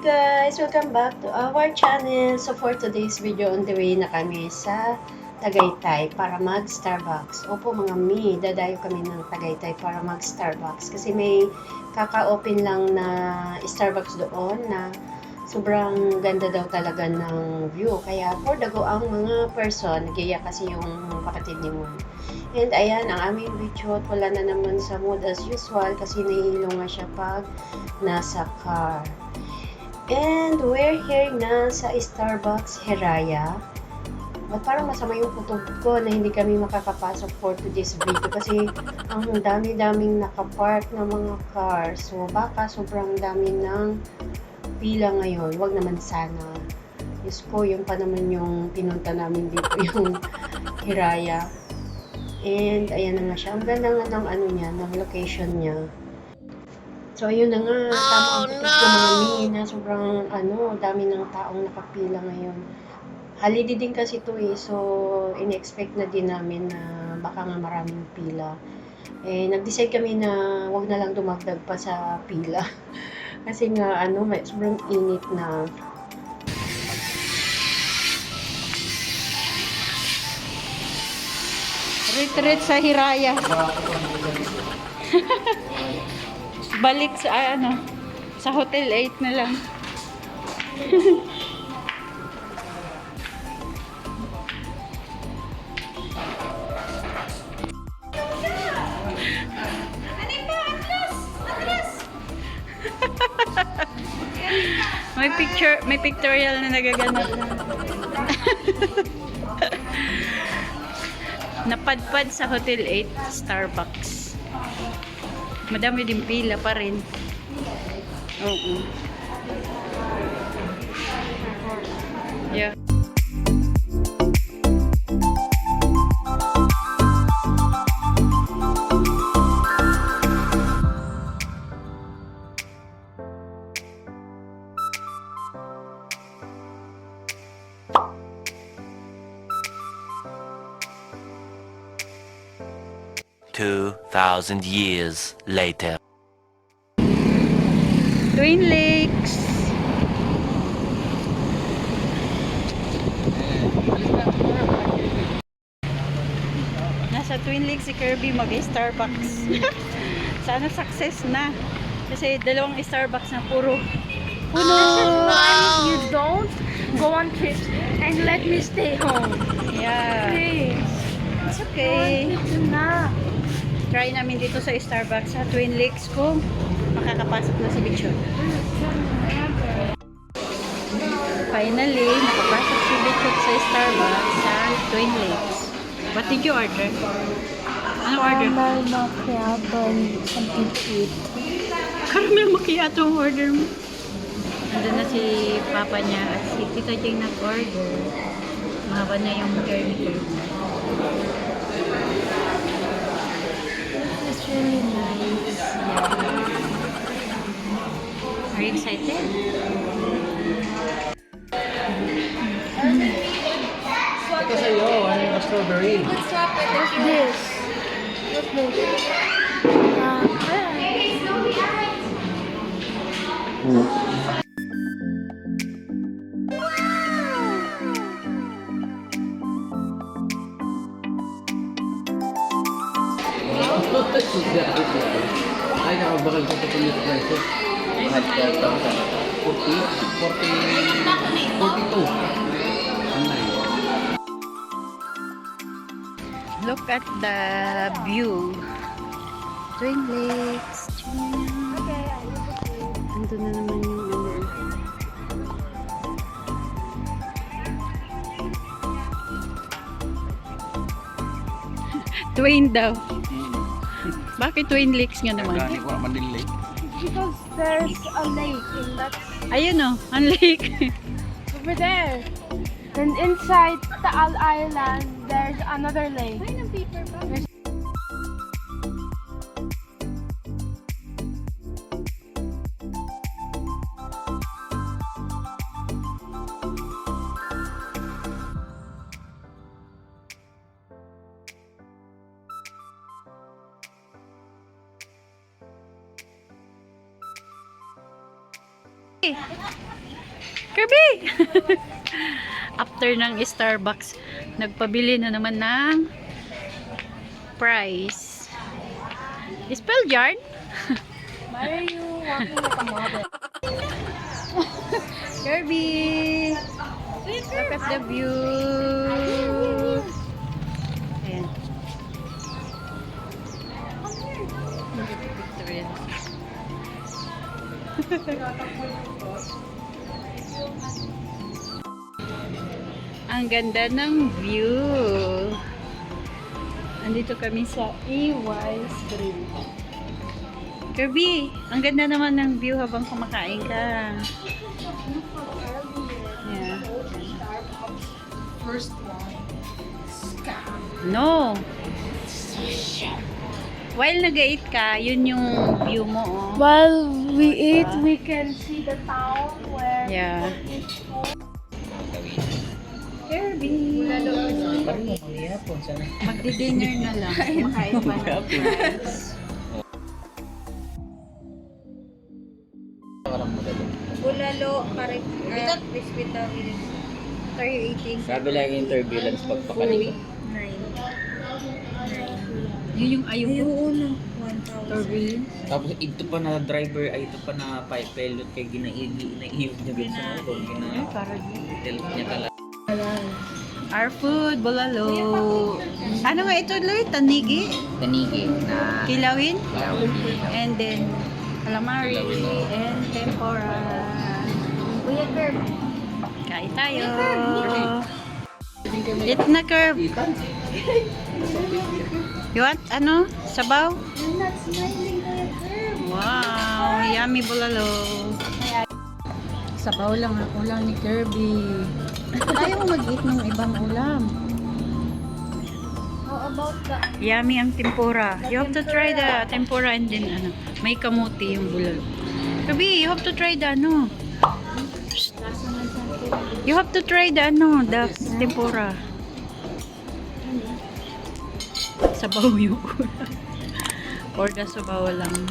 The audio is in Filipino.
guys! Welcome back to our channel. So for today's video, on the way na kami sa Tagaytay para mag-Starbucks. Opo mga mi, dadayo kami ng Tagaytay para mag-Starbucks. Kasi may kaka-open lang na Starbucks doon na sobrang ganda daw talaga ng view. Kaya for the go ang mga person, nagyaya kasi yung kapatid ni Moon. And ayan, ang aming video, wala na naman sa mood as usual kasi nahihilo nga siya pag nasa car. And we're here na sa Starbucks Heraya. At parang masama yung putog ko na hindi kami makakapasok for today's video kasi ang dami-daming nakapark na mga car. So baka sobrang dami ng pila ngayon. Wag naman sana. Diyos ko, yun pa naman yung pinunta namin dito, yung Heraya. And ayan na nga siya. Ang ganda nga ng ano niya, ng location niya. So, ayun na nga, tama ang putok ko mga mina, sobrang, dami ng taong nakapila ngayon. Holiday din kasi ito eh, so, in-expect na din namin na baka nga maraming pila. Eh, nag-decide kami na wag na lang dumagdag pa sa pila. Kasi nga, sobrang init na. Retreat sa Hiraya. Balik sa sa Hotel 8 na lang. May pictorial na nagaganap. Napadpad sa Hotel 8 Starbucks. Madami din pila pa rin. Oo. Yeah. $2,000 years later. Twin Lakes. Nasa Twin Lakes si Kirby mag-Starbucks. Sana success na. Kasi dalawang Starbucks na puro puno. This is why you don't go on trips and let me stay home. Yeah. Please. It's okay. Na. Try namin dito sa Starbucks sa Twin Lakes kung makakapasok na si Bichon. Finally, nakapasok si Bichon sa Starbucks sa Twin Lakes. What did you order? Ano order? Caramel macchiato and something to eat. Caramel macchiato ang order mo. Nandun na si Papa niya at si Tita Jing nag-order. Mahaba na yung journey ko. It's really nice. Are you excited? Ito sa'yo, ano yung strawberry? What's this? What's this? Ay, nakabakal ko ito yung prices. At 40, 42. Look at the view. Twin Lakes. Okay, Andun na naman yung Twin daw. Bakit Twin Lakes nga naman? Gani ko naman din late. because there's a lake and that's Ayun o, ang lake. over there. And inside Taal Island, there's another lake. There's Kirby! After ng Starbucks, nagpabili na naman ng prize. Spell yarn? Why are you walking like a model? Kirby! Look at the view! Ayan. Victoria. Ang ganda ng view. Andito kami sa EY Street. Kirby, ang ganda naman ng view habang kumakain ka. Yeah. First one. No. While nag-eat ka, yun yung view mo. Oh. While we eat, we can see the town where Yeah. Kirby. Magdi-dinner na lang. Makain pa ng fries. Bulalo, karek, crispy tawil. 318. Sabi lang yung turbulence pagpakaliko. Yun yung ayaw ko. Turbulence. Tapos ito pa na driver, ay ito pa na pilot kay ginaihip niya dun sa mga kung Ay, karag. gina-tilt niya talaga. Our food, bulalo. Ano nga ito, Lloyd? Tanigi? Tanigi na Kilawin? And then, calamari and tempura. Kuya Curb. Kain tayo. Eat na, Curb. You want, ano? Sabaw? Wow, yummy bulalo. Sabaw lang ang ulam ni Kirby. Ayaw mo mag-eat ng ibang ulam. How about the Yummy ang tempura. You have to try the tempura and then ano, may kamuti yung bulalo. Kirby, you have to try the ano. You have to try the ano, the tempura. Sabaw yung ulam. Or the sabaw lang.